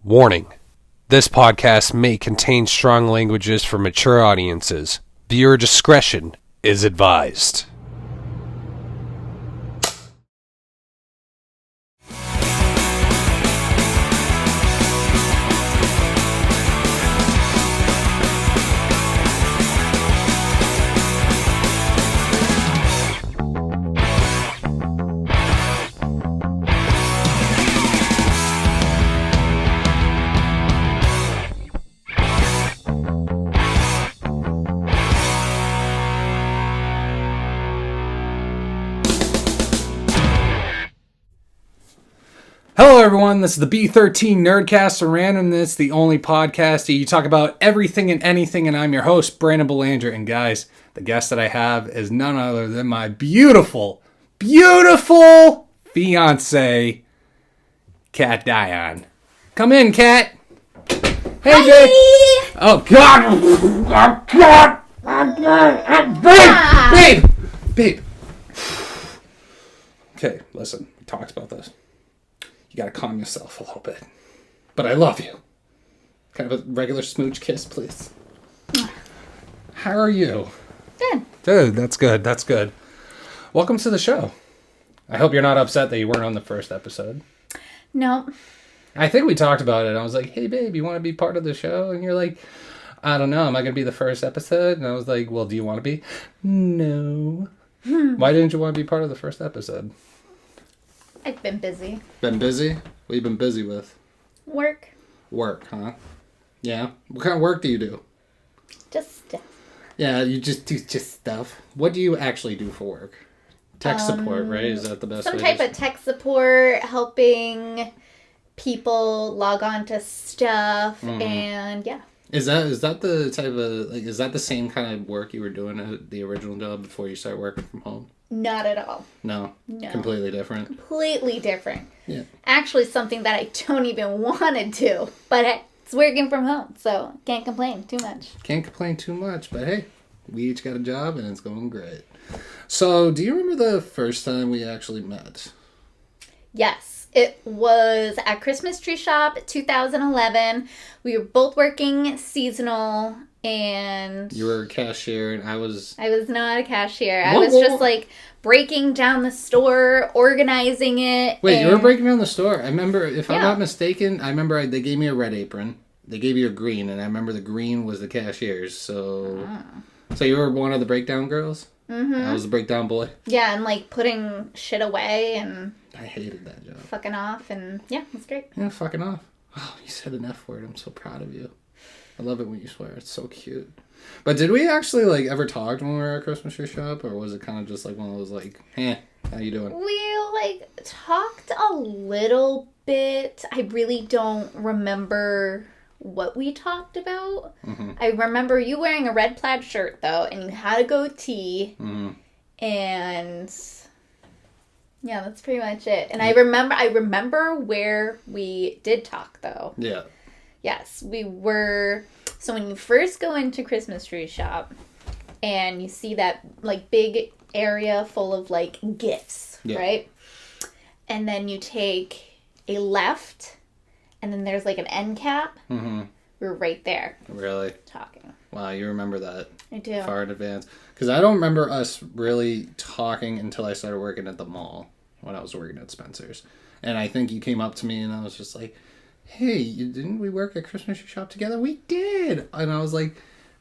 Warning. This podcast may contain strong languages for mature audiences. Viewer discretion is advised. Hello everyone, this is the B13 NerdCast and Randomness, the only podcast that you talk about everything and anything, and I'm your host, Brandon Belanger. And guys, the guest that I have is none other than my beautiful fiancé, Kat Dion. Come in, Kat. Hey, babe. Oh, God. Oh, God. Babe. Okay, listen, we talked about this. You gotta calm yourself a little bit. But I love you. Kind of a regular smooch kiss, please. How are you? Good. Dude, that's good. That's good. Welcome to the show. I hope you're not upset that you weren't on the first episode. No. I think we talked about it. I was like, hey, babe, you want to be part of the show? And you're like, I don't know. Am I going to be the first episode? And I was like, well, do you want to be? No. Why didn't you want to be part of the first episode? I've been busy. Been busy? What you been busy with? Work. Work, huh? Yeah. What kind of work do you do? Just stuff. Yeah, you just do stuff. What do you actually do for work? Tech support, right? Is that the best way? Some type of tech support, helping people log on to stuff, and yeah. Is that the type of, like, is that the same kind of work you were doing at the original job before you started working from home? Not at all. No? No. Completely different? Completely different. Yeah. Actually, something that I don't even want to do, but it's working from home, so can't complain too much. Can't complain too much, but hey, we each got a job and it's going great. So, do you remember the first time we actually met? Yes. It was at Christmas Tree Shop 2011. We were both working seasonal, and You were a cashier and I was not a cashier. I was just like breaking down the store, organizing it. Wait, you were breaking down the store. I remember, if I'm Yeah. not mistaken, they gave me a red apron. They gave you a green, and I remember the green was the cashier's. So, So you were one of the breakdown girls? Mm-hmm. I was the breakdown boy? Yeah, and like putting shit away and I hated that job. fucking off, and yeah, it's great. Yeah, fucking off. Oh, you said an F word. I'm so proud of you. I love it when you swear. It's so cute. But did we actually, like, ever talk when we were at Christmas Tree Shop? Or was it kind of just like one of those, like, how you doing? We like talked a little bit. I really don't remember what we talked about. Mm-hmm. I remember you wearing a red plaid shirt, though, and you had a goatee. Mm-hmm. And yeah, that's pretty much it. And I remember where we did talk, though. Yeah. Yes, we were. So when you first go into Christmas Tree Shop and you see that like big area full of like gifts, right? And then you take a left, and then there's like an end cap. Mm-hmm. We're right there. Really? Talking. Wow, you remember that. I do. Far in advance. Because I don't remember us really talking until I started working at the mall when I was working at Spencer's. And I think you came up to me and I was just like, hey, didn't we work at Christmas Tree Shop together? We did. And I was like,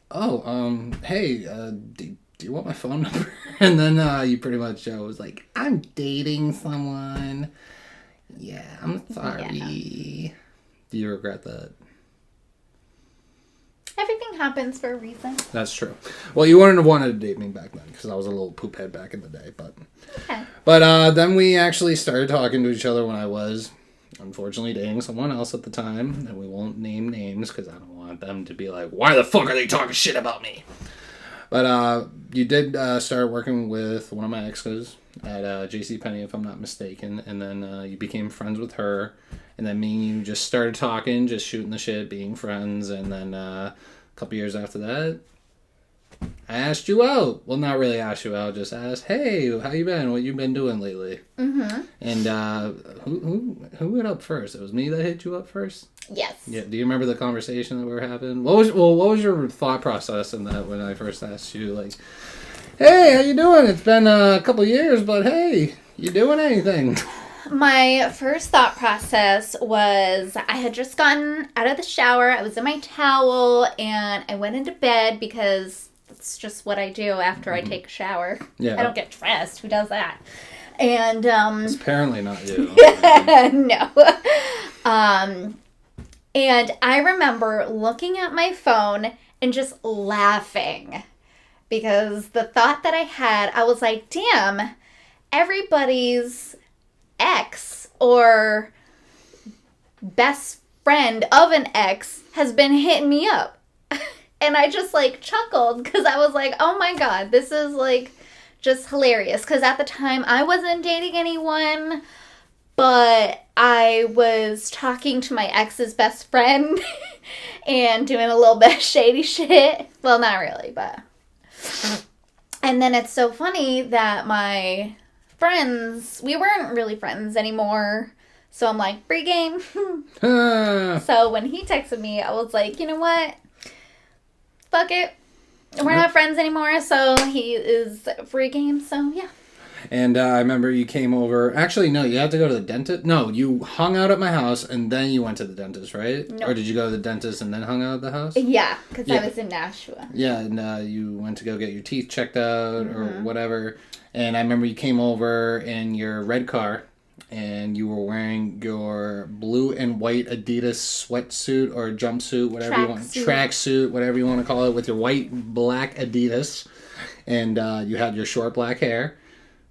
oh, hey, do you want my phone number? And then you pretty much was like, I'm dating someone. Yeah, I'm sorry. Yeah. Do you regret that? Everything happens for a reason. That's true. Well, you wouldn't have wanted to date me back then because I was a little poop head back in the day. But then we actually started talking to each other when I was, unfortunately, dating someone else at the time. And we won't name names because I don't want them to be like, why the fuck are they talking shit about me? But you did start working with one of my exes at JCPenney, if I'm not mistaken. And then you became friends with her. And then me and you just started talking, just shooting the shit, being friends. And then a couple years after that, I asked you out. Well, not really asked you out. Just asked, hey, how you been? What you been doing lately? Mm-hmm. And who went up first? It was me that hit you up first? Yes. Yeah. Do you remember the conversation that we were having? What was your thought process in that when I first asked you, like, hey, how you doing? It's been a couple years, but hey, you doing anything? My first thought process was I had just gotten out of the shower. I was in my towel, and I went into bed because it's just what I do after I take a shower. Yeah. I don't get dressed. Who does that? And it's apparently not you. No. And I remember looking at my phone and just laughing because the thought that I had, I was like, damn, everybody's ex or best friend of an ex has been hitting me up. And I just like chuckled because I was like, oh my God, this is like just hilarious. Because at the time I wasn't dating anyone, but I was talking to my ex's best friend and doing a little bit of shady shit. Well, not really, but. And then it's so funny that my friends, we weren't really friends anymore. So I'm like, free game. So when he texted me, I was like, you know what? Fuck it. We're not friends anymore. So he is free game. So yeah. And I remember you came over. Actually, no, you had to go to the dentist. No, you hung out at my house and then you went to the dentist, right? No. Or did you go to the dentist and then hung out at the house? Yeah, because I was in Nashua. Yeah, and you went to go get your teeth checked out or whatever. And I remember you came over in your red car and you were wearing your blue and white Adidas sweatsuit or jumpsuit, whatever you want. Tracksuit, whatever you want to call it, with your white, black Adidas. And you had your short black hair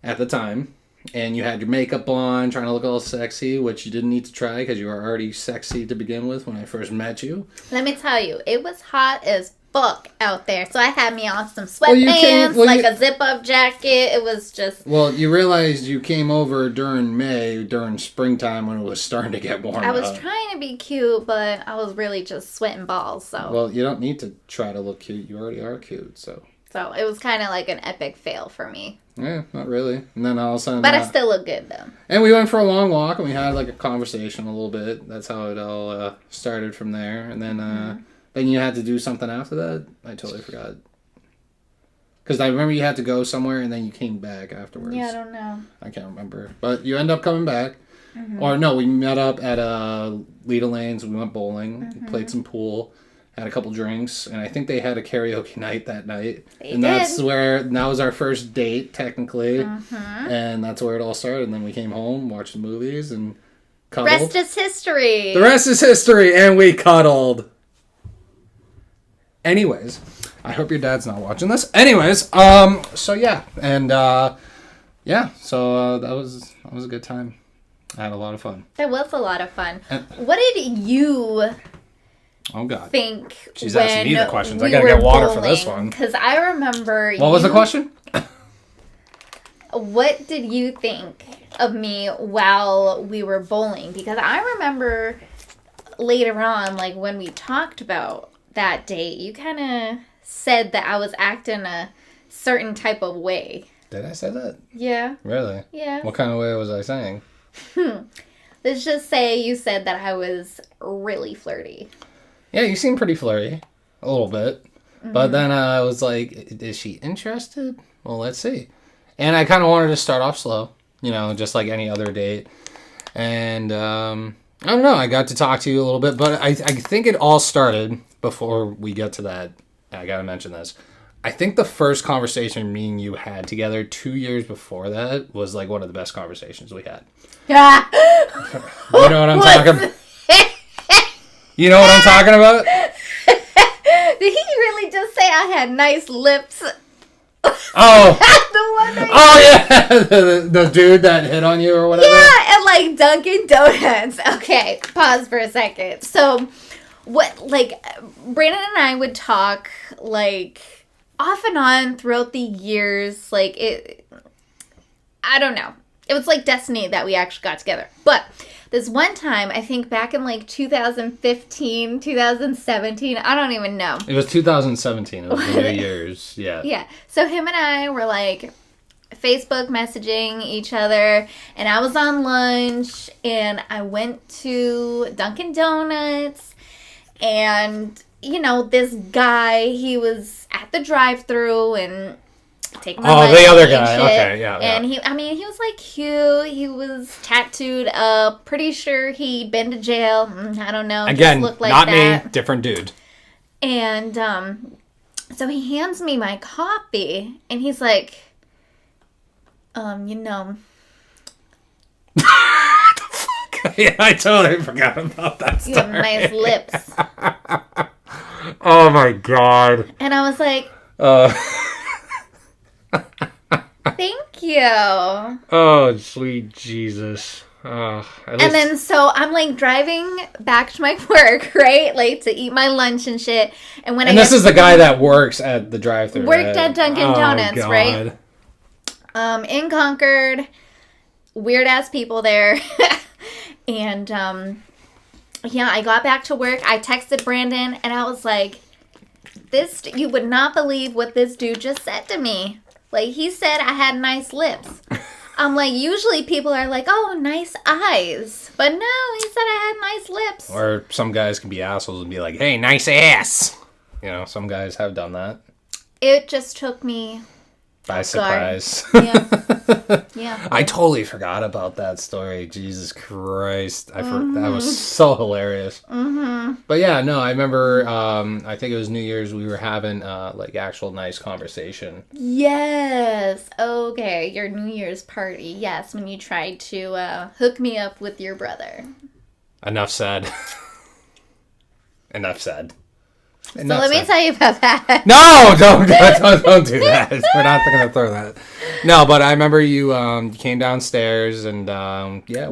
at the time, and you had your makeup on, trying to look all sexy, which you didn't need to try because you were already sexy to begin with when I first met you. Let me tell you, it was hot as fuck out there, so I had me on some sweatpants, a zip-up jacket. It was just... Well, you realized you came over during May, during springtime when it was starting to get warm. I was trying to be cute, but I was really just sweating balls, so... Well, you don't need to try to look cute. You already are cute, so... So it was kind of like an epic fail for me. Yeah, not really. And then all of a sudden... But I still look good, though. And we went for a long walk, and we had, like, a conversation a little bit. That's how it all started from there. And then you had to do something after that? I totally forgot. Because I remember you had to go somewhere, and then you came back afterwards. Yeah, I don't know. I can't remember. But you end up coming back. Mm-hmm. Or, no, we met up at Lita Lane's. We went bowling. We played some pool. Had a couple drinks, and I think they had a karaoke night that night. That was our first date, technically. And that's where it all started. And then we came home, watched the movies, and cuddled. Rest is history. The rest is history, and we cuddled. Anyways, I hope your dad's not watching this. Anyways, so yeah, and so that was a good time. I had a lot of fun. That was a lot of fun. What did you... Oh, God. Think she's asking me the questions. I gotta get water for this one. Because I remember... What was the question? What did you think of me while we were bowling? Because I remember later on, like, when we talked about that date, you kind of said that I was acting a certain type of way. Did I say that? Yeah. Really? Yeah. What kind of way was I saying? Let's just say you said that I was really flirty. Yeah, you seem pretty flirty. A little bit. But then I was like, is she interested? Well, let's see. And I kind of wanted to start off slow. You know, just like any other date. And, I don't know. I got to talk to you a little bit. But I think it all started, before we get to that, I got to mention this. I think the first conversation me and you had together 2 years before that was like one of the best conversations we had. Yeah. You know what I'm talking about? You know what I'm talking about? Did he really just say I had nice lips? Oh. Yeah. the dude that hit on you or whatever? Yeah, and like Dunkin' Donuts. Okay, pause for a second. So, Brandon and I would talk, like, off and on throughout the years. Like, I don't know. It was like destiny that we actually got together. But this one time, I think back in like 2015, 2017, I don't even know. It was 2017. It was the New Year's. Yeah. Yeah. So him and I were like Facebook messaging each other, and I was on lunch, and I went to Dunkin' Donuts, and, you know, this guy, he was at the drive-thru and taking my money. Oh, the other guy. Okay, yeah. And he was like cute. He was tattooed up. Pretty sure he'd been to jail. I don't know. Again, just looked like not that. me, different dude. And so he hands me my coffee, and he's like, you know. Yeah, I totally forgot about that story. You have nice lips. Oh my god. And I was like, thank you. Oh, sweet Jesus. And then so I'm like driving back to my work, right? Like to eat my lunch and shit. And this is the guy that works at the drive-thru. Worked at Dunkin' Donuts, God. right? In Concord. Weird ass people there. And yeah, I got back to work. I texted Brandon and I was like, you would not believe what this dude just said to me. Like, he said I had nice lips. I'm like, usually people are like, oh, nice eyes. But no, he said I had nice lips. Or some guys can be assholes and be like, hey, nice ass. You know, some guys have done that. It just took me by surprise. Yeah. I totally forgot about that story. Jesus Christ. That was so hilarious. Mm-hmm. But yeah, no, I remember, I think it was New Year's, we were having, like, actual nice conversation. Yes. Okay, your New Year's party. Yes, when you tried to hook me up with your brother. Enough said. Enough said. So let me tell you about that. No, don't do that. We're not going to throw that. No, but I remember you came downstairs and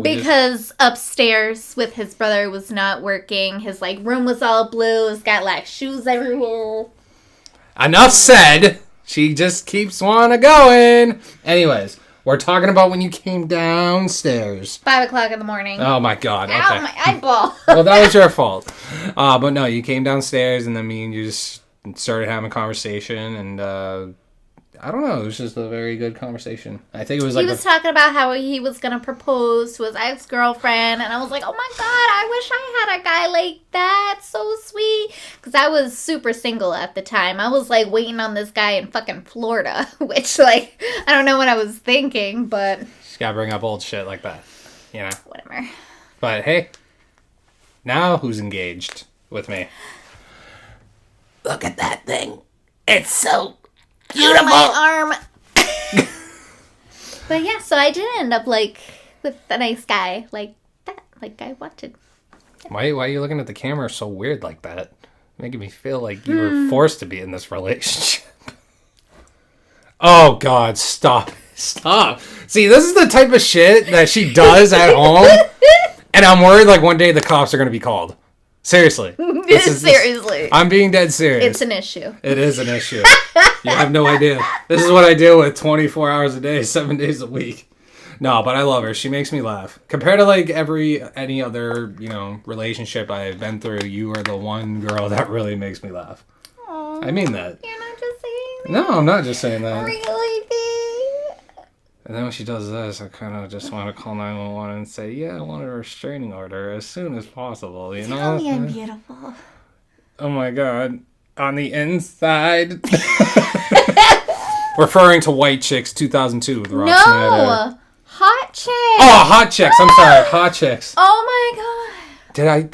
because upstairs with his brother was not working. His like room was all blue. It's got like shoes everywhere. Enough said. She just keeps wanting going. Anyways, we're talking about when you came downstairs. 5 o'clock in the morning. Oh my God. Okay. Ow, my eyeball. Well, that was your fault. But no, you came downstairs and then me and you just started having a conversation and I don't know, it was just a very good conversation. I think it was like... He was talking about how he was going to propose to his ex-girlfriend and I was like, oh my God, I wish I had a guy like that. So sweet. Because I was super single at the time. I was like waiting on this guy in fucking Florida, which like, I don't know what I was thinking, but... Just gotta bring up old shit like that, you know? Whatever. But hey, now who's engaged with me? Look at that thing. It's so... beautiful. My arm. But yeah, so I did end up like with a nice guy like that, like I wanted. Why are you looking at the camera so weird like that? Making me feel like you were forced to be in this relationship. Oh God, stop. See, this is the type of shit that she does at home, and I'm worried like one day the cops are gonna be called. Seriously. Seriously. I'm being dead serious. It's an issue. It is an issue. You have no idea. This is what I deal with 24 hours a day, 7 days a week. No, but I love her. She makes me laugh. Compared to like any other, you know, relationship I've been through, you are the one girl that really makes me laugh. Aww, I mean that. You're not just saying that. No, I'm not just saying that. Really, babe? And then when she does this, I kind of just want to call 911 and say, yeah, I want a restraining order as soon as possible, you know? Tell me I'm beautiful. Oh my God. On the inside. Referring to White Chicks 2002 with Rob Schneider. No! Hot Chicks! Oh, Hot Chicks. I'm sorry. Hot Chicks. Oh my God.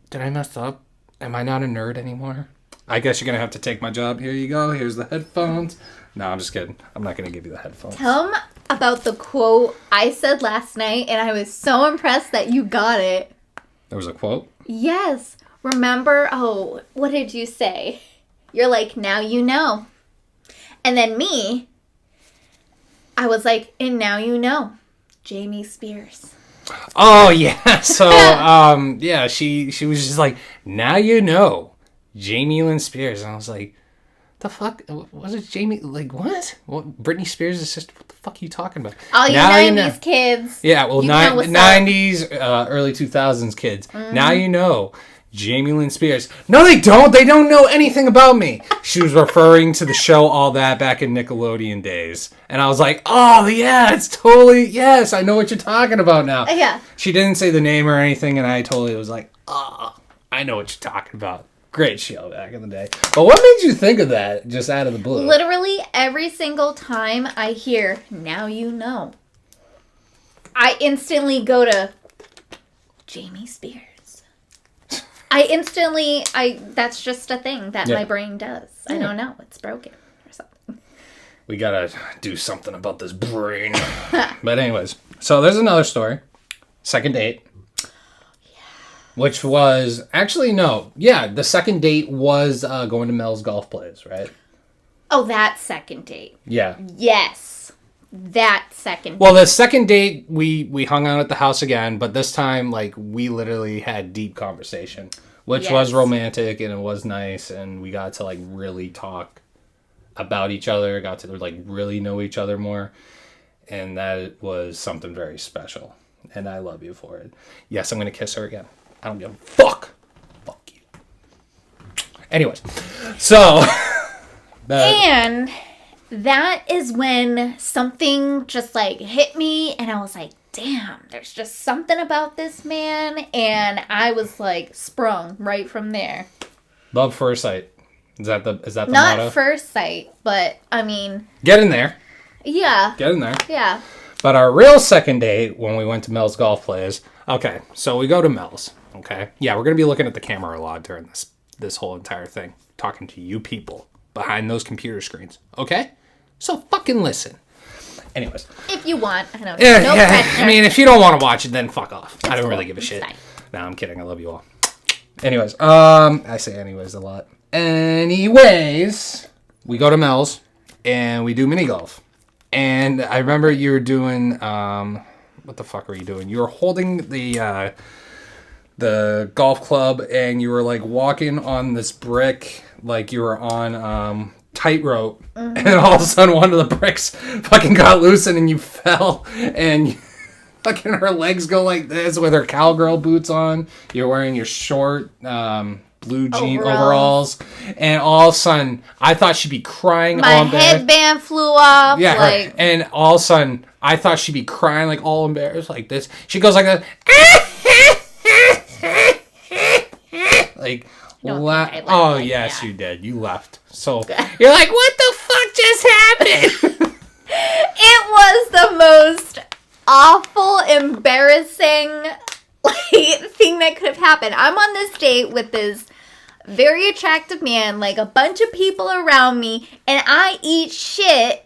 Did I mess up? Am I not a nerd anymore? I guess you're going to have to take my job. Here you go. Here's the headphones. No, I'm just kidding. I'm not going to give you the headphones. Tell them about the quote I said last night, and I was so impressed that you got it. There was a quote? Yes. Remember, what did you say? You're like, now you know. And then me, I was like, and now you know. Jamie Spears. Oh, yeah. So, yeah, she was just like, now you know. Jamie Lynn Spears. And I was like, the fuck? Was it Jamie? Like, what? Britney Spears' sister? What the fuck are you talking about? All you 90s kids. Yeah, well, 90s, early 2000s kids. Mm-hmm. Now you know. Jamie Lynn Spears. No, they don't. They don't know anything about me. She was referring to the show All That back in Nickelodeon days. And I was like, oh, yeah, it's totally, yes, I know what you're talking about now. Yeah. She didn't say the name or anything, and I totally was like, oh, I know what you're talking about. Great show back in the day. But what made you think of that just out of the blue? Literally every single time I hear, now you know, I instantly go to Jamie Spears. That's just a thing that my brain does. I don't know. It's broken or something. We gotta do something about this brain. But anyways, so there's another story. Second date. Which was, actually, no. Yeah, the second date was going to Mel's golf plays, right? Oh, that second date. Yeah. Yes. That second date. Well, the second date, we hung out at the house again, but this time, like, we literally had deep conversation, which was romantic, and it was nice, and we got to, like, really talk about each other, got to, like, really know each other more, and that was something very special, and I love you for it. Yes, I'm going to kiss her again. I don't give a fuck. Fuck you. Anyways, so... and that is when something just, like, hit me, and I was like, damn, there's just something about this man, and I was, like, sprung right from there. Love first sight. Is that the Not motto? Not first sight, but, I mean... Get in there. Yeah. Get in there. Yeah. But our real second date, when we went to Mel's golf plays... Okay, so we go to Mel's, okay? Yeah, we're going to be looking at the camera a lot during this whole entire thing. Talking to you people behind those computer screens, okay? So fucking listen. Anyways. If you want, I don't know. No pressure. I mean, if you don't want to watch it, then fuck off. I don't really give a shit. Fine. No, I'm kidding. I love you all. Anyways, I say anyways a lot. Anyways, we go to Mel's, and we do mini golf. And I remember you were doing, what the fuck were you doing? You were holding the golf club, and you were, like, walking on this brick, like you were on, tightrope, and all of a sudden one of the bricks fucking got loosened and you fell, and fucking her legs go like this with her cowgirl boots on. You're wearing your short blue jean overalls, and all of a sudden I thought she'd be crying. My headband flew off. Yeah, like, and all of a sudden I thought she'd be crying, like all embarrassed like this. She goes like that. Like, oh yes, you did. You left. So you're like, what the fuck just happened? It was the most awful, embarrassing thing that could have happened. I'm on this date with this very attractive man, like a bunch of people around me, and I eat shit.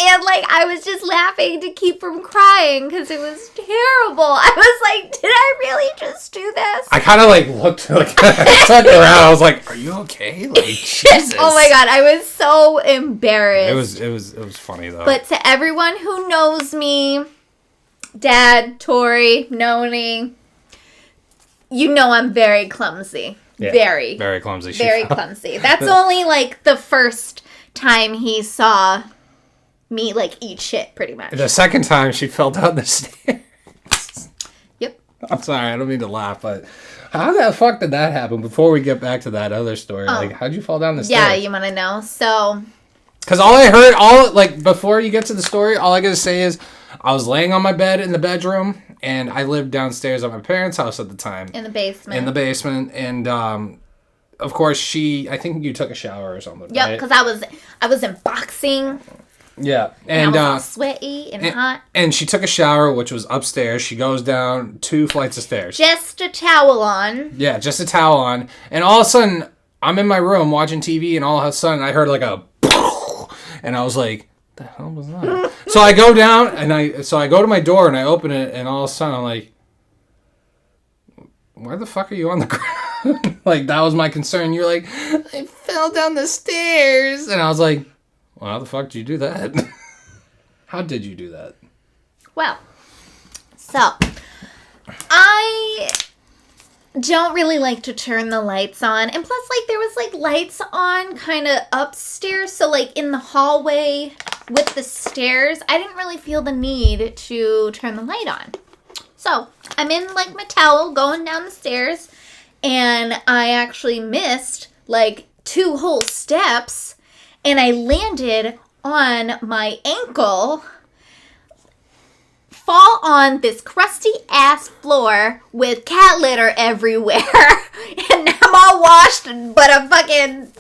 And, like, I was just laughing to keep from crying because it was terrible. I was like, did I really just do this? I kind of, like, looked, like, I turned around. I was like, are you okay? Like, Jesus. Oh, my God. I was so embarrassed. It was funny, though. But to everyone who knows me, Dad, Tori, Noni, you know I'm very clumsy. Yeah, very. Very clumsy. Very clumsy. That's only, like, the first time he saw me, like, eat shit, pretty much. The second time, she fell down the stairs. Yep. I'm sorry, I don't mean to laugh, but how the fuck did that happen? Before we get back to that other story, like, how'd you fall down the stairs? Yeah, you want to know? So... Because all I heard, like, before you get to the story, all I gotta say is, I was laying on my bed in the bedroom, and I lived downstairs at my parents' house at the time. In the basement. And, of course, I think you took a shower or something, Yep, right? because I was in boxing. Yeah. And I was all sweaty and hot. And she took a shower, which was upstairs. She goes down 2 flights of stairs. Just a towel on. Yeah, just a towel on. And all of a sudden, I'm in my room watching TV, and all of a sudden, I heard like a... And I was like, the hell was that? So I go down, and I go to my door, and I open it, and all of a sudden, I'm like, where the fuck are you on the ground? Like, that was my concern. You're like, I fell down the stairs. And I was like... Well, how the fuck did you do that? How did you do that? Well, so, I don't really like to turn the lights on. And plus, like, there was, like, lights on kind of upstairs. So, like, in the hallway with the stairs, I didn't really feel the need to turn the light on. So, I'm in, like, my towel going down the stairs. And I actually missed, like, 2 whole steps. And I landed on my ankle, fall on this crusty ass floor with cat litter everywhere. And I'm all washed, but I'm fucking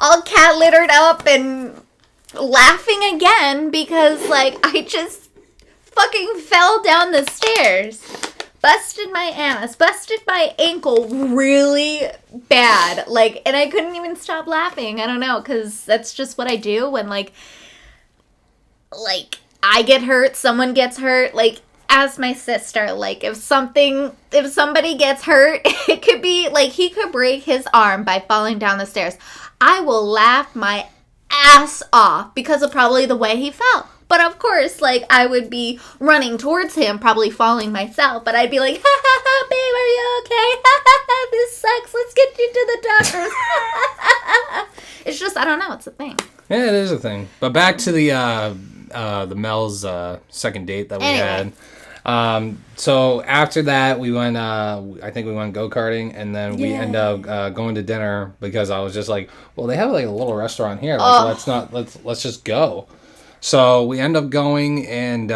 all cat littered up and laughing again because, like, I just fucking fell down the stairs. Busted my ass, busted my ankle really bad. Like, and I couldn't even stop laughing. I don't know, because that's just what I do when, like, I get hurt, someone gets hurt. Like, as my sister, like, if somebody gets hurt, it could be, like, he could break his arm by falling down the stairs. I will laugh my ass off because of probably the way he fell. But of course, like, I would be running towards him, probably falling myself, but I'd be like, ha ha ha, babe, are you okay? Ha ha ha, this sucks, let's get you to the doctors. It's just, I don't know, it's a thing. Yeah, it is a thing. But back to the Mel's second date that we had. So after that, we went, I think we went go-karting, and then we ended up going to dinner because I was just like, well, they have like a little restaurant here. Like, let's just go. So we end up going, and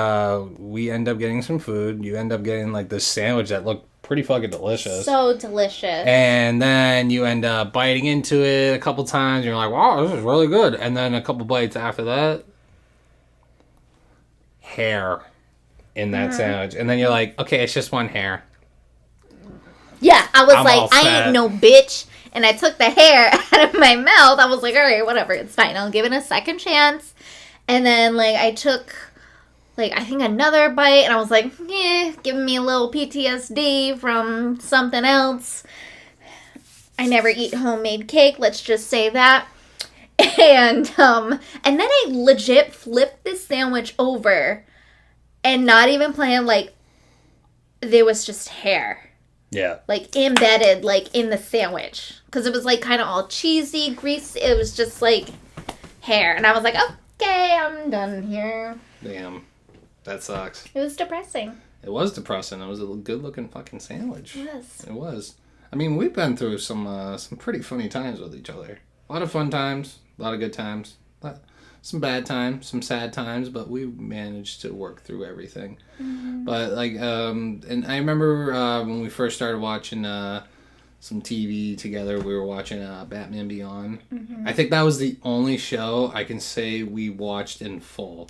we end up getting some food. You end up getting like this sandwich that looked pretty fucking delicious. So delicious. And then you end up biting into it a couple times. And you're like, wow, this is really good. And then a couple bites after that, hair in that sandwich. And then you're like, okay, it's just one hair. Yeah, I was like, I ain't no bitch. And I took the hair out of my mouth. I was like, all right, whatever, it's fine. I'll give it a second chance. And then, like, I took, like, I think another bite, and I was like, giving me a little PTSD from something else. I never eat homemade cake, let's just say that. And then I legit flipped this sandwich over, and not even playing, like, there was just hair. Yeah. Like, embedded, like, in the sandwich. Because it was, like, kind of all cheesy, greasy. It was just, like, hair. And I was like, okay, I'm done here. Damn. That sucks. It was depressing. It was depressing. It was a good-looking fucking sandwich. Yes. It was. I mean, we've been through some pretty funny times with each other. A lot of fun times. A lot of good times. Some bad times. Some sad times. But we managed to work through everything. Mm-hmm. But, like, and I remember when we first started watching some TV together, we were watching Batman Beyond. Mm-hmm. I think that was the only show I can say we watched in full.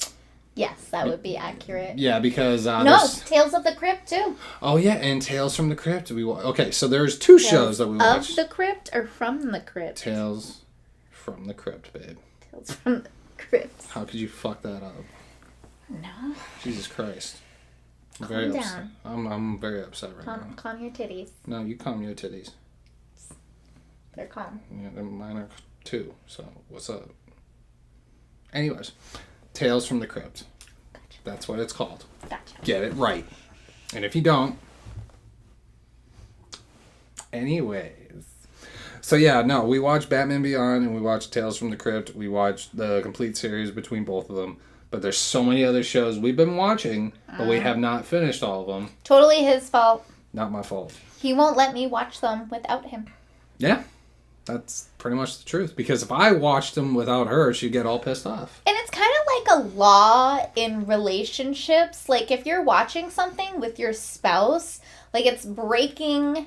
Yes, that would be accurate. Yeah, because... Tales of the Crypt, too. Oh, yeah, and Tales from the Crypt. Okay, so there's 2 shows that we watched. Of the Crypt or from the Crypt? Tales from the Crypt, babe. Tales from the Crypt. How could you fuck that up? No. Jesus Christ. Calm very down. Upset. I'm very upset right now. Calm your titties. No, you calm your titties. They're calm. Yeah, mine are too, so what's up? Anyways, Tales from the Crypt. Gotcha. That's what it's called. Gotcha. Get it right. And if you don't... Anyways. So yeah, no, we watched Batman Beyond and we watched Tales from the Crypt. We watched the complete series between both of them. But there's so many other shows we've been watching, but we have not finished all of them. Totally his fault. Not my fault. He won't let me watch them without him. Yeah, that's pretty much the truth. Because if I watched them without her, she'd get all pissed off. And it's kind of like a law in relationships. Like, if you're watching something with your spouse, like, it's breaking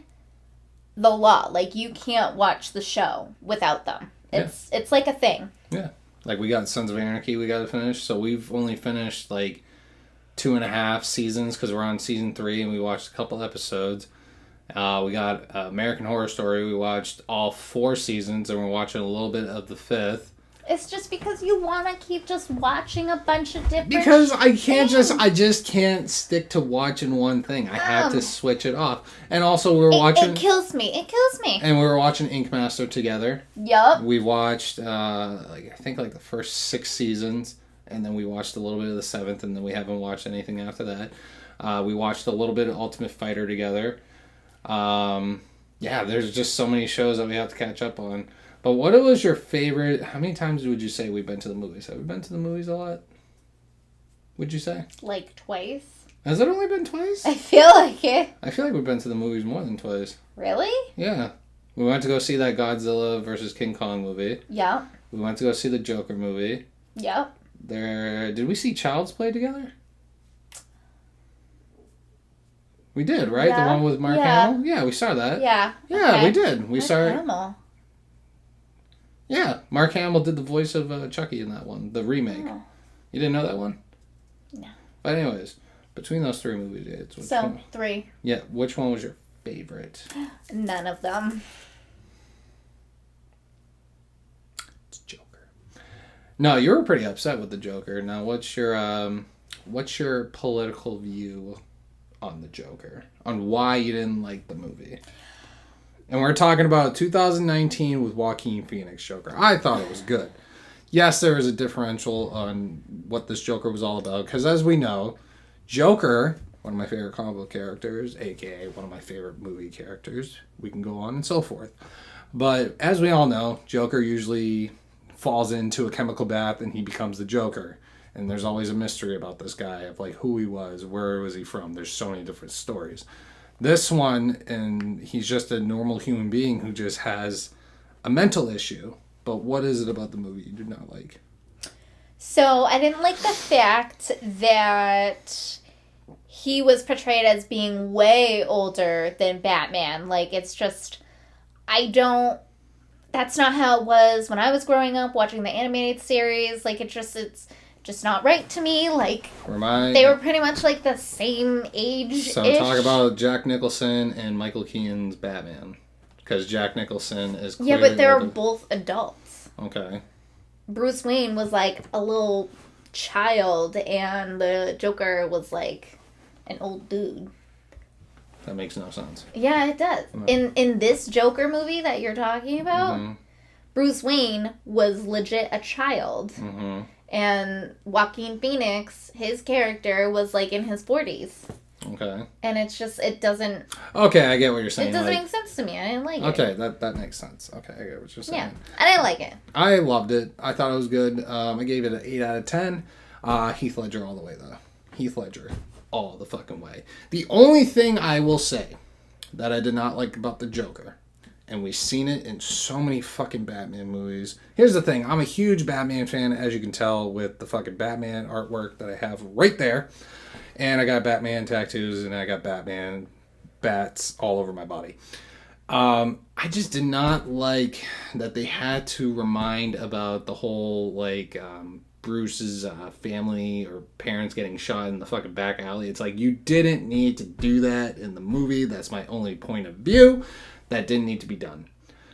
the law. Like, you can't watch the show without them. It's like a thing. Yeah. Like, we got Sons of Anarchy we got to finish, so we've only finished, like, 2.5 seasons, because we're on season 3, and we watched a couple episodes. We got American Horror Story, we watched all 4 seasons, and we're watching a little bit of the 5th. It's just because you want to keep just watching a bunch of different Because I just can't stick to watching one thing. I have to switch it off. And also we were watching... It kills me. And we were watching Ink Master together. Yup. We watched, I think the first 6 seasons. And then we watched a little bit of the 7th. And then we haven't watched anything after that. We watched a little bit of Ultimate Fighter together. Yeah, there's just so many shows that we have to catch up on. But what was your favorite? How many times would you say we've been to the movies? Have we been to the movies a lot? Would you say? Like twice. Has it only been twice? I feel like it. I feel like we've been to the movies more than twice. Really? Yeah. We went to go see that Godzilla versus King Kong movie. Yeah. We went to go see the Joker movie. Yep. Did we see Child's Play together? We did, right? Yeah. The one with Mark Hamill? Yeah, we saw that. Yeah. Yeah, okay. we did. We saw it. Hamill. Yeah, Mark Hamill did the voice of Chucky in that one, the remake. Oh. You didn't know that one? No. But anyways, between those three movies, it's which so one? 3. Yeah, which one was your favorite? None of them. It's Joker. No, you were pretty upset with the Joker. Now, what's your political view on the Joker? On why you didn't like the movie? And we're talking about 2019 with Joaquin Phoenix Joker. I thought it was good. Yes, there was a differential on what this Joker was all about. Because as we know, Joker, one of my favorite comic book characters, a.k.a. one of my favorite movie characters. We can go on and so forth. But as we all know, Joker usually falls into a chemical bath and he becomes the Joker. And there's always a mystery about this guy of like who he was, where was he from. There's so many different stories. This one, and he's just a normal human being who just has a mental issue. But what is it about the movie you did not like? So I didn't like the fact that he was portrayed as being way older than Batman. Like, it's just, that's not how it was when I was growing up watching the animated series. Like, it's just not right to me. Like, they were pretty much like the same age. So talk about Jack Nicholson and Michael Keaton's Batman, because Jack Nicholson is clearly but they're both adults. Okay. Bruce Wayne was like a little child, and the Joker was like an old dude. That makes no sense. Yeah, it does. No. In this Joker movie that you're talking about, Bruce Wayne was legit a child. Mm-hmm. And Joaquin Phoenix, his character, was like in his 40s. Okay. And it's just, it doesn't... Okay, I get what you're saying. It doesn't make sense to me. I didn't like it. Okay, that makes sense. Okay, I get what you're saying. Yeah, I didn't like it. I loved it. I thought it was good. I gave it an 8 out of 10. Heath Ledger all the way, though. Heath Ledger all the fucking way. The only thing I will say that I did not like about the Joker, and we've seen it in so many fucking Batman movies. Here's the thing. I'm a huge Batman fan, as you can tell with the fucking Batman artwork that I have right there. And I got Batman tattoos, and I got Batman bats all over my body. I just did not like that they had to remind about the whole, like, Bruce's family or parents getting shot in the fucking back alley. It's like, you didn't need to do that in the movie. That's my only point of view. That didn't need to be done.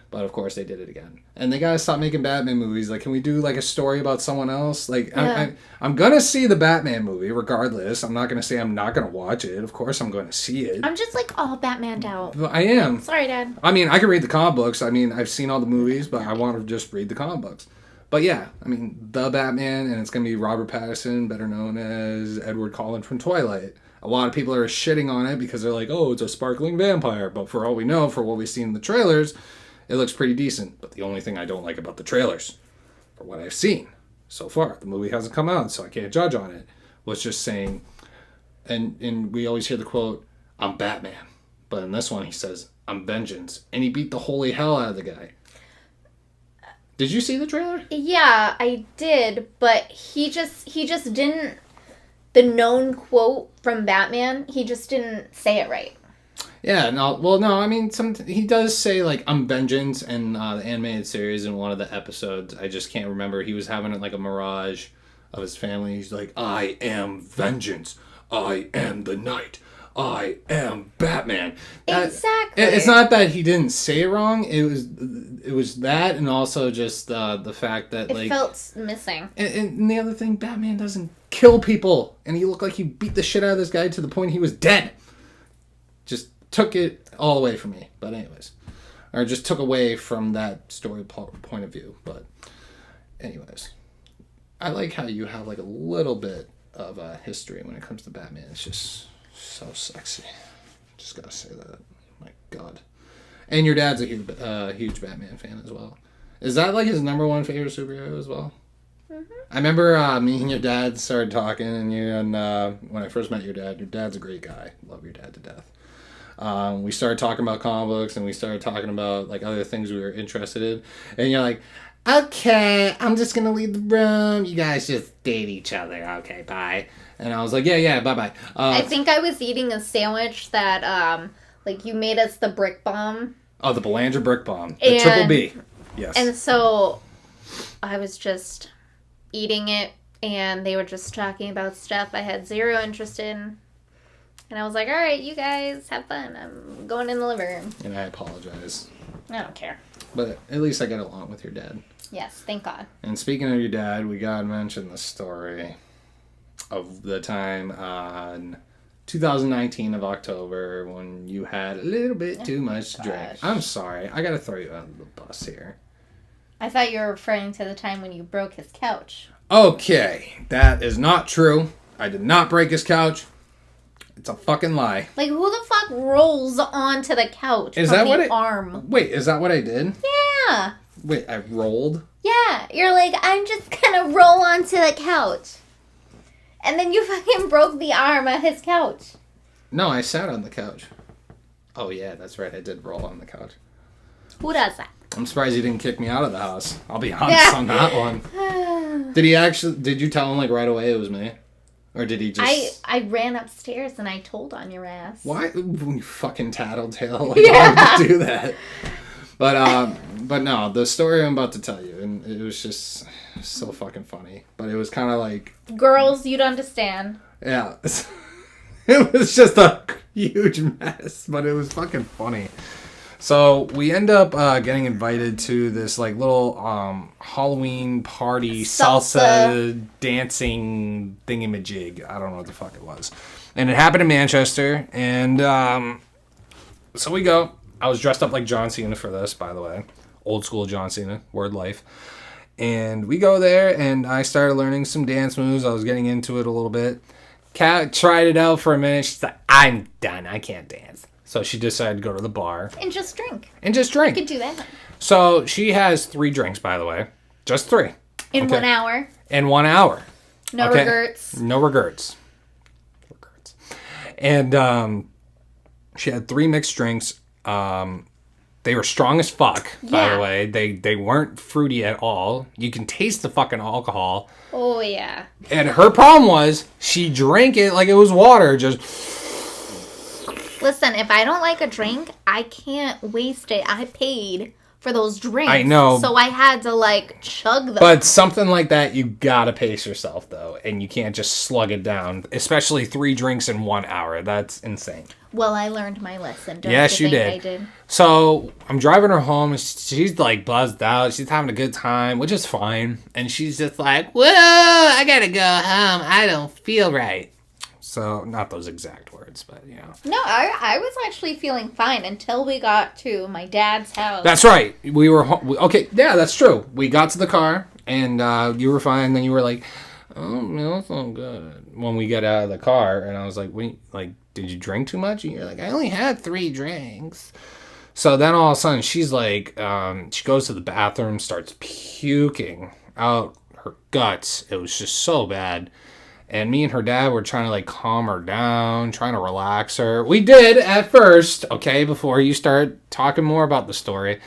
But of course they did it again. And they gotta stop making Batman movies. Like, can we do like a story about someone else? Like, yeah. I'm gonna see the Batman movie regardless. I'm not gonna say I'm not gonna watch it. Of course I'm gonna see it. I'm just like all Batmaned out. I am. Sorry, Dad. I mean, I can read the comic books. I mean, I've seen all the movies, but I want to just read the comic books. But yeah, I mean, the Batman, and it's gonna be Robert Pattinson, better known as Edward Cullen from Twilight. A lot of people are shitting on it because they're like, oh, it's a sparkling vampire. But for all we know, for what we've seen in the trailers, it looks pretty decent. But the only thing I don't like about the trailers, for what I've seen so far, the movie hasn't come out, so I can't judge on it, was just saying, and we always hear the quote, I'm Batman. But in this one, he says, I'm vengeance. And he beat the holy hell out of the guy. Did you see the trailer? Yeah, I did. But he just didn't... The known quote from Batman, he just didn't say it right. Yeah, no, I mean, he does say, like, I'm vengeance in the animated series in one of the episodes. I just can't remember. He was having, like, a mirage of his family. He's like, I am vengeance. I am the night. I am Batman. Exactly. It's not that he didn't say it wrong. It was that, and also just the fact that it felt missing. And the other thing, Batman doesn't kill people, and he looked like he beat the shit out of this guy to the point he was dead. Just took it all away from me. But anyways, or just took away from that story point of view. But anyways, I like how you have like a little bit of history when it comes to Batman. It's just so sexy. Just gotta say that. My God. And your dad's a huge Batman fan as well. Is that like his number one favorite superhero as well? Mm-hmm. I remember me and your dad started talking, and when I first met your dad's a great guy. Love your dad to death. We started talking about comic books, and we started talking about like other things we were interested in. And you're like, okay, I'm just gonna leave the room. You guys just date each other. Okay, bye. And I was like, yeah, bye. I think I was eating a sandwich that, like, you made us the brick bomb. Oh, the Belanger brick bomb. The triple B. Yes. And so I was just eating it, and they were just talking about stuff I had zero interest in. And I was like, all right, you guys have fun. I'm going in the living room. And I apologize. I don't care. But at least I get along with your dad. Yes, thank God. And speaking of your dad, we got to mention the story of the time on 2019 of October when you had a little bit too much to drink. I'm sorry. I got to throw you under the bus here. I thought you were referring to the time when you broke his couch. Okay, that is not true. I did not break his couch. It's a fucking lie. Like, who the fuck rolls onto the couch is from that the what arm? Wait, is that what I did? Yeah. Wait, I rolled? Yeah, you're like, I'm just gonna roll onto the couch. And then you fucking broke the arm of his couch. No, I sat on the couch. Oh, yeah, that's right. I did roll on the couch. Who does that? I'm surprised he didn't kick me out of the house. I'll be honest on that one. Did you tell him, like, right away it was me? Or did he just... I ran upstairs and I told on your ass. Why? You fucking tattletale. Like, why would you do that? But no, the story I'm about to tell you, and it was just so fucking funny. But it was kind of like... Girls, you'd understand. Yeah. It was just a huge mess, but it was fucking funny. So we end up getting invited to this like little Halloween party salsa dancing thingamajig. I don't know what the fuck it was. And it happened in Manchester. And so we go. I was dressed up like John Cena for this, by the way. Old school John Cena, word life. And we go there, and I started learning some dance moves. I was getting into it a little bit. Kat tried it out for a minute. She's like, I'm done. I can't dance. So she decided to go to the bar. And just drink. You could do that. So she has 3 drinks, by the way. Just 3. In 1 hour. In 1 hour. No regrets. No regrets. And she had 3 mixed drinks. They were strong as fuck, by the way. They weren't fruity at all. You can taste the fucking alcohol. Oh, yeah. And her problem was she drank it like it was water. Just... Listen, if I don't like a drink, I can't waste it. I paid for those drinks. I know. So I had to, like, chug them. But something like that, you gotta pace yourself, though. And you can't just slug it down. Especially 3 drinks in 1 hour. That's insane. Well, I learned my lesson. Yes, you did. I did. So I'm driving her home. And she's, like, buzzed out. She's having a good time, which is fine. And she's just like, whoa, I gotta go home. I don't feel right. So, not those exact words, but, you know. No, I was actually feeling fine until we got to my dad's house. That's right. We were okay, yeah, that's true. We got to the car, and you were fine. Then you were like, oh, no, it's all good. When we get out of the car, and I was like, wait, like, did you drink too much? And you're like, I only had 3 drinks. So then all of a sudden, she's like, she goes to the bathroom, starts puking out her guts. It was just so bad. And me and her dad were trying to, like, calm her down, trying to relax her. We did at first, okay, before you start talking more about the story.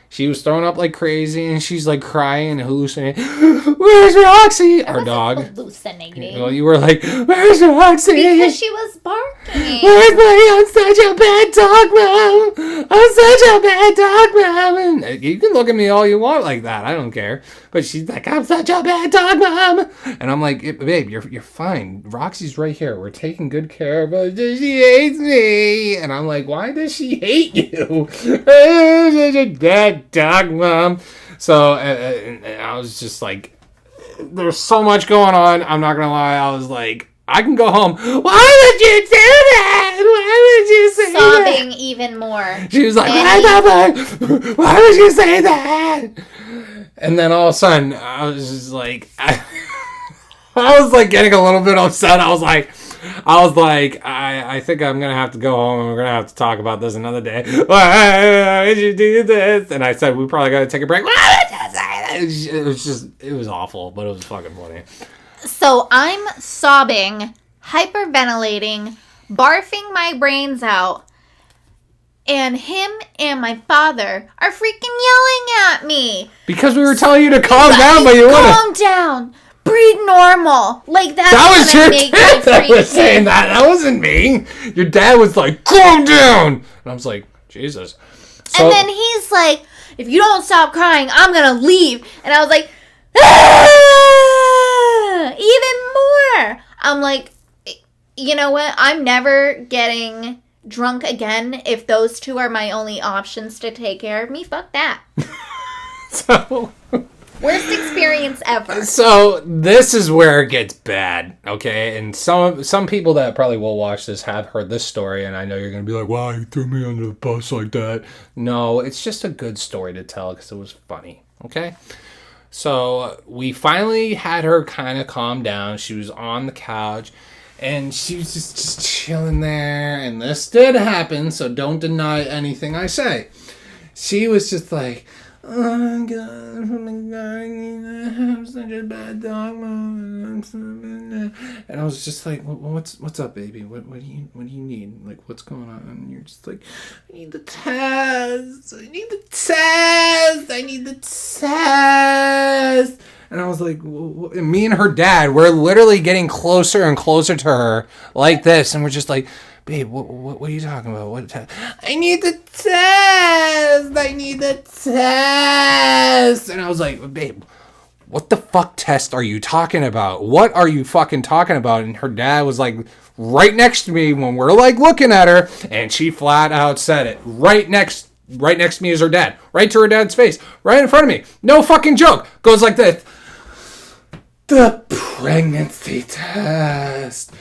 She was throwing up like crazy, and she's, like, crying and hallucinating. Where's Roxy? Our dog. Hallucinating. Well, you were like, where's Roxy? Because she was barking. Where's my, I'm such a bad dog, Mom. I'm such a bad dog, Mom. And you can look at me all you want like that. I don't care. But she's like, I'm such a bad dog, Mom. And I'm like, babe, you're fine. Roxy's right here. We're taking good care of her. She hates me. And I'm like, why does she hate you? I'm such a bad dog, Mom. So I was just like, there's so much going on. I'm not going to lie. I was like, I can go home. Why would you do that? Why would you say that? Sobbing even more. She was like, why would you say that? And then all of a sudden, I was just like, I was like getting a little bit upset. I was like, I was like, I think I'm going to have to go home and we're going to have to talk about this another day. Why did you do this? And I said, we probably got to take a break. It was awful, but it was fucking funny. So I'm sobbing, hyperventilating, barfing my brains out, and him and my father are freaking yelling at me. Because we were telling you to calm down, but you wouldn't. Calm down. Breathe normal. Like, that was your dad that was saying that. That wasn't me. Your dad was like, calm down. And I was like, Jesus. So, and then he's like, if you don't stop crying, I'm going to leave. And I was like, ah! Even more. I'm like, you know what? I'm never getting drunk again if those two are my only options to take care of me. Fuck that. So... Worst experience ever. So this is where it gets bad, okay? And some people that probably will watch this have heard this story, and I know you're going to be like, wow, you threw me under the bus like that. No, it's just a good story to tell because it was funny, okay? So we finally had her kind of calm down. She was on the couch, and she was just chilling there, and this did happen, so don't deny anything I say. She was just like... Oh my god, I'm such a bad dog, Mom. And I was just like, what's up, baby? What do you need? Like, what's going on? And you're just like, I need the test. And I was like, and me and her dad, we're literally getting closer and closer to her like this, and we're just like, babe, what are you talking about? What test? I need the test. And I was like, babe, what the fuck test are you talking about? What are you fucking talking about? And her dad was like right next to me when we're like looking at her, and she flat out said it. Right next to me is her dad. Right to her dad's face. Right in front of me. No fucking joke. Goes like this. The pregnancy test.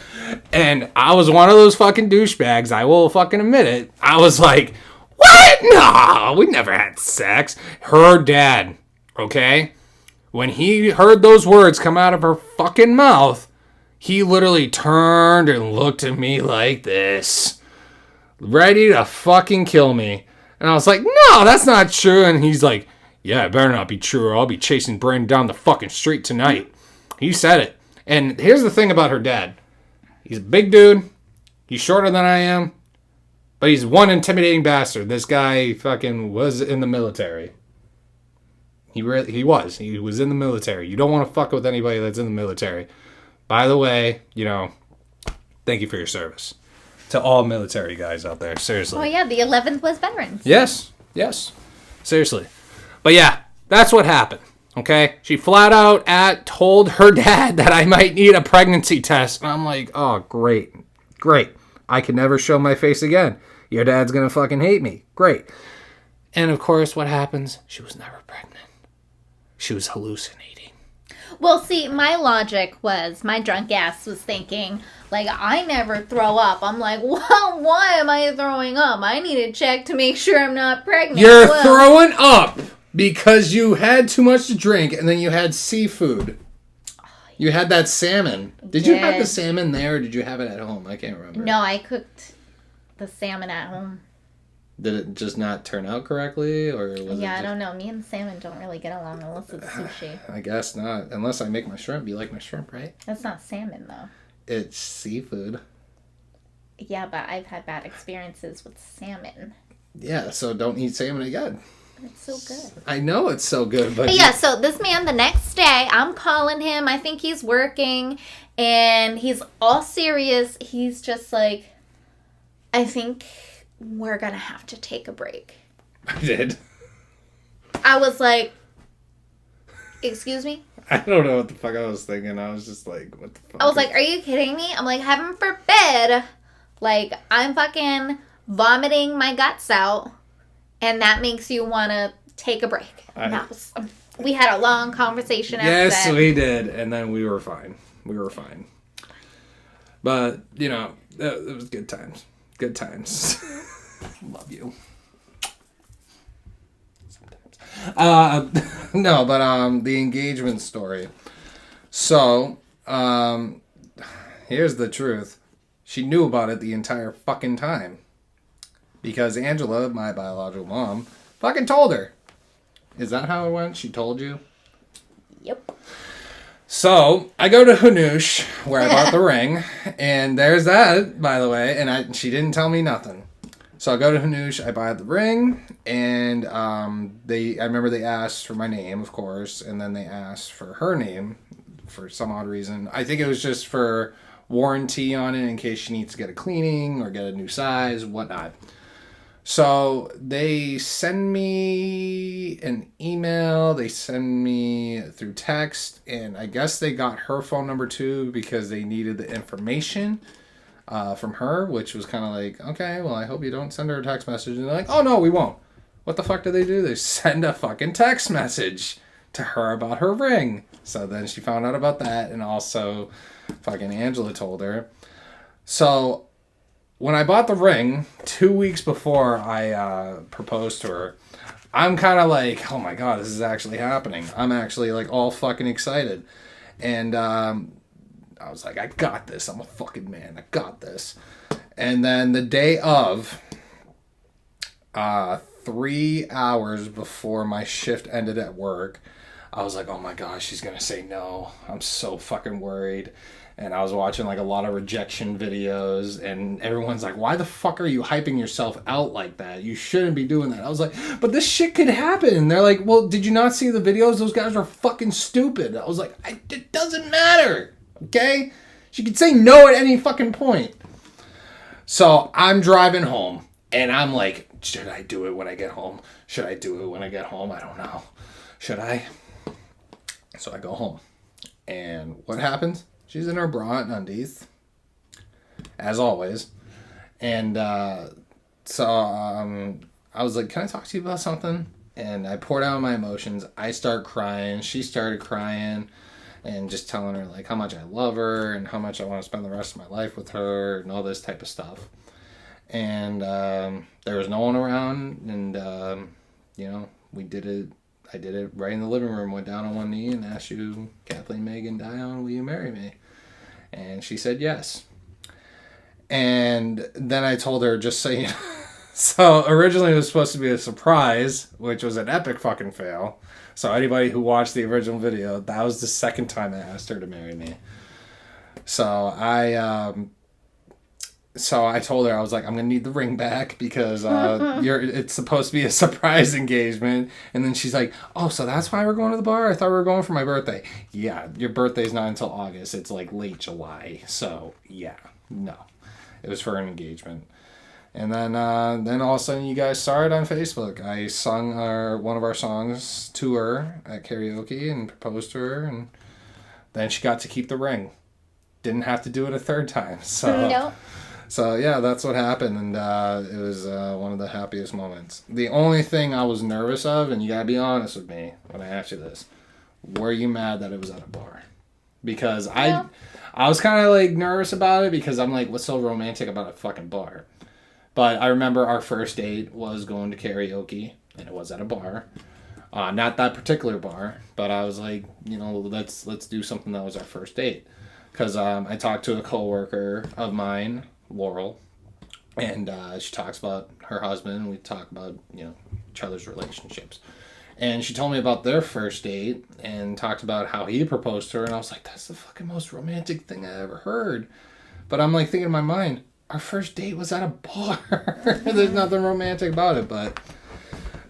And I was one of those fucking douchebags. I will fucking admit it. I was like, what? No, we never had sex. Her dad, okay? When he heard those words come out of her fucking mouth, he literally turned and looked at me like this. Ready to fucking kill me. And I was like, no, that's not true. And he's like, yeah, it better not be true or I'll be chasing Brandon down the fucking street tonight. He said it. And here's the thing about her dad. He's a big dude. He's shorter than I am. But he's one intimidating bastard. This guy fucking was in the military. He was. He was in the military. You don't want to fuck with anybody that's in the military. By the way, thank you for your service. To all military guys out there. Seriously. Oh, yeah. The 11th was veterans. Yes. Seriously. But yeah, that's what happened. Okay, she flat out told her dad that I might need a pregnancy test. And I'm like, oh, great. I can never show my face again. Your dad's going to fucking hate me. Great. And of course, what happens? She was never pregnant. She was hallucinating. Well, see, my logic was, my drunk ass was thinking, like, I never throw up. I'm like, well, why am I throwing up? I need to check to make sure I'm not pregnant. You're throwing up. Because you had too much to drink, and then you had seafood. You had that salmon. Did you have the salmon there, or did you have it at home? I can't remember. No, I cooked the salmon at home. Did it just not turn out correctly, or was it I don't know. Me and salmon don't really get along unless it's sushi. I guess not. Unless I make my shrimp. You like my shrimp, right? That's not salmon, though. It's seafood. Yeah, but I've had bad experiences with salmon. Yeah, so don't eat salmon again. It's so good. I know it's so good, but yeah, so this man, the next day, I'm calling him. I think he's working, and he's all serious. He's just like, I think we're going to have to take a break. I did. I was like, excuse me? I don't know what the fuck I was thinking. I was just like, what the fuck? I was like, are you kidding me? I'm like, heaven forbid. Like, I'm fucking vomiting my guts out. And that makes you want to take a break. We had a long conversation after that. Yes, we did. And then we were fine. But, it was good times. Good times. Love you. Sometimes. No, but the engagement story. So, here's the truth. she knew about it the entire fucking time. Because Angela, my biological mom, fucking told her. Is that how it went? She told you? Yep. So, I go to Hanoush, where I bought the ring, and there's that, by the way, and she didn't tell me nothing. So I go to Hanoush, I buy the ring, and I remember they asked for my name, of course, and then they asked for her name for some odd reason. I think it was just for warranty on it in case she needs to get a cleaning or get a new size, whatnot. So they send me an email, they send me through text, and I guess they got her phone number too because they needed the information from her, which was kind of like, okay, well, I hope you don't send her a text message. And they're like, oh no, we won't. What the fuck do? They send a fucking text message to her about her ring. So then she found out about that, and also fucking Angela told her. So when I bought the ring 2 weeks before I proposed to her, I'm kind of like, oh my god, this is actually happening. I'm actually like all fucking excited. And I was like, I got this. I'm a fucking man. I got this. And then the day of, 3 hours before my shift ended at work, I was like, oh my gosh, she's going to say no. I'm so fucking worried. And I was watching like a lot of rejection videos, and everyone's like, why the fuck are you hyping yourself out like that? You shouldn't be doing that. I was like, but this shit could happen. And they're like, well, did you not see the videos? Those guys are fucking stupid. I was like, it doesn't matter. Okay? She could say no at any fucking point. So I'm driving home, and I'm like, should I do it when I get home? Should I do it when I get home? I don't know. Should I? So I go home. And what happens? She's in her bra and undies, as always. And so I was like, can I talk to you about something? And I poured out my emotions. I start crying. She started crying. And just telling her like how much I love her and how much I want to spend the rest of my life with her and all this type of stuff. And there was no one around, and we did it. I did it right in the living room. Went down on one knee and asked you, Kathleen, Megan, Dion, will you marry me? And she said yes. And then I told her, just so you know. So originally it was supposed to be a surprise, which was an epic fucking fail. So anybody who watched the original video, that was the second time I asked her to marry me. So I told her, I was like, I'm going to need the ring back because it's supposed to be a surprise engagement. And then she's like, oh, so that's why we're going to the bar? I thought we were going for my birthday. Yeah, your birthday's not until August. It's like late July. So yeah, no. It was for an engagement. And then all of a sudden you guys saw it on Facebook. I sung one of our songs to her at karaoke and proposed to her. And then she got to keep the ring. Didn't have to do it a third time. So. Nope. So, yeah, that's what happened, and it was one of the happiest moments. The only thing I was nervous of, and you gotta be honest with me when I ask you this, were you mad that it was at a bar? Because I was kind of, like, nervous about it because I'm like, what's so romantic about a fucking bar? But I remember our first date was going to karaoke, and it was at a bar. Not that particular bar, but I was like, let's do something that was our first date. Because I talked to a coworker of mine, Laurel, and she talks about her husband, and we talk about each other's relationships, and she told me about their first date and talked about how he proposed to her, and I was like, that's the fucking most romantic thing I ever heard. But I'm like thinking in my mind, our first date was at a bar. There's nothing romantic about it. But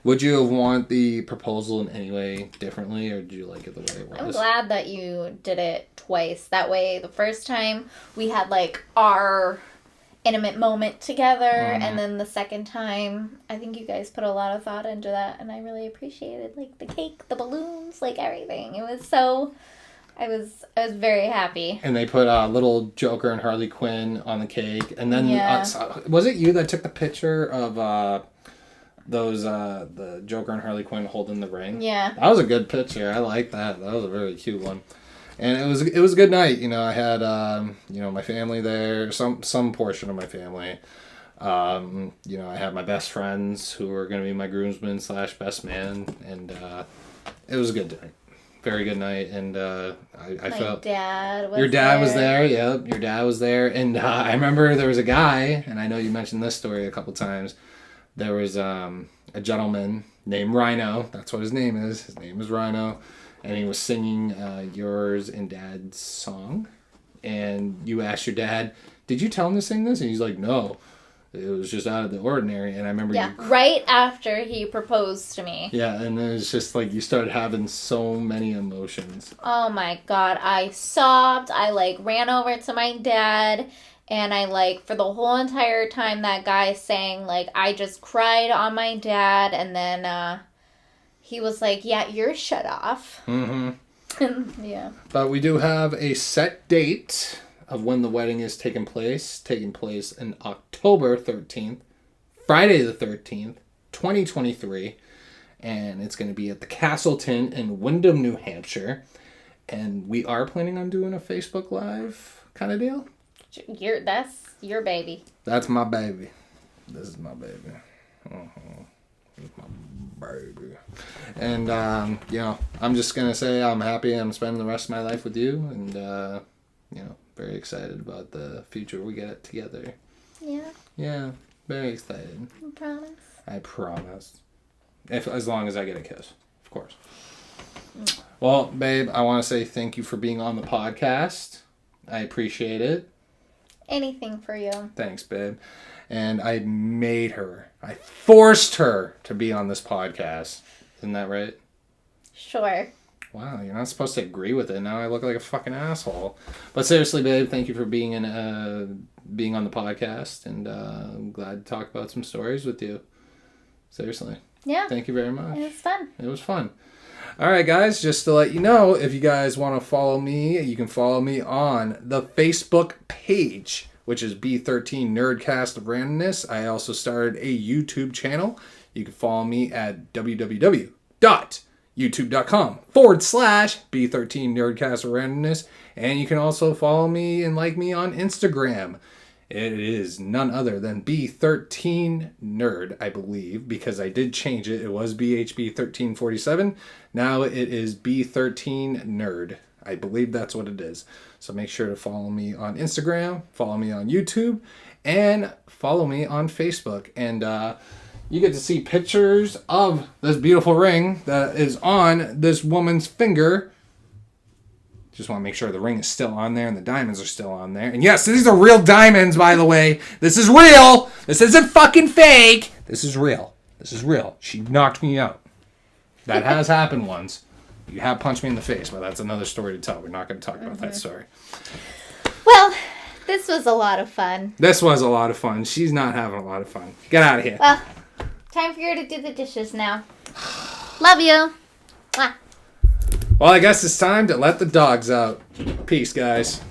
would you have wanted the proposal in any way differently, or did you like it the way it was? I'm glad that you did it twice. That way, the first time we had like our intimate moment together, and then the second time, I think you guys put a lot of thought into that, and I really appreciated like the cake, the balloons, like everything. It was so. I was very happy. And they put little Joker and Harley Quinn on the cake, and then was it you that took the picture of the Joker and Harley Quinn holding the ring? Yeah, that was a good picture. I like that. That was a very cute one. And it was a good night. I had my family there, some portion of my family. I had my best friends who were going to be my groomsmen / best man, and it was a good night. very good night, and I felt dad was your dad there. was there. Yep, your dad was there, and I remember there was a guy, and I know you mentioned this story a couple times. There was a gentleman named Rhino. That's what his name is. His name is Rhino, and he was singing yours and Dad's song, and you asked your dad, "Did you tell him to sing this?" And he's like, "No." It was just out of the ordinary, and I remember right after he proposed to me. Yeah, and it was just like you started having so many emotions. Oh my god, I sobbed. I like ran over to my dad, and I like for the whole entire time that guy sang, like I just cried on my dad, and then he was like, "Yeah, you're shut off." Mm-hmm. Yeah. But we do have a set date of when the wedding is taking place in October 13th, Friday the 13th, 2023, and it's going to be at the Castleton in Windham, New Hampshire, and we are planning on doing a Facebook Live kind of deal. That's your baby. That's my baby. This is my baby. This is my baby. And, I'm just going to say I'm happy I'm spending the rest of my life with you, and, very excited about the future we get together. Yeah. Yeah, very excited. You promise? I promise. As long as I get a kiss, of course. Well, babe, I want to say thank you for being on the podcast. I appreciate it. Anything for you. Thanks, babe. And I forced her to be on this podcast. Isn't that right? Sure. Wow, you're not supposed to agree with it. Now I look like a fucking asshole. But seriously, babe, thank you for being on the podcast, and I'm glad to talk about some stories with you. Seriously. Yeah. Thank you very much. It was fun. It was fun. All right, guys, just to let you know, if you guys want to follow me, you can follow me on the Facebook page, which is B13 NerdCast of Randomness. I also started a YouTube channel. You can follow me at www.youtube.com/B13 NerdCast of Randomness. And you can also follow me and like me on Instagram. It is none other than B13 Nerd, I believe, because I did change it. It was BHB1347. Now it is B13 Nerd. I believe that's what it is. So make sure to follow me on Instagram, follow me on YouTube, and follow me on Facebook. And you get to see pictures of this beautiful ring that is on this woman's finger. Just want to make sure the ring is still on there and the diamonds are still on there. And yes, these are real diamonds, by the way. This is real. This isn't fucking fake. This is real. This is real. She knocked me out. That has happened once. You have punched me in the face, but that's another story to tell. We're not going to talk about that story. Well, this was a lot of fun. This was a lot of fun. She's not having a lot of fun. Get out of here. Well, time for you to do the dishes now. Love you. Mwah. Well, I guess it's time to let the dogs out. Peace, guys.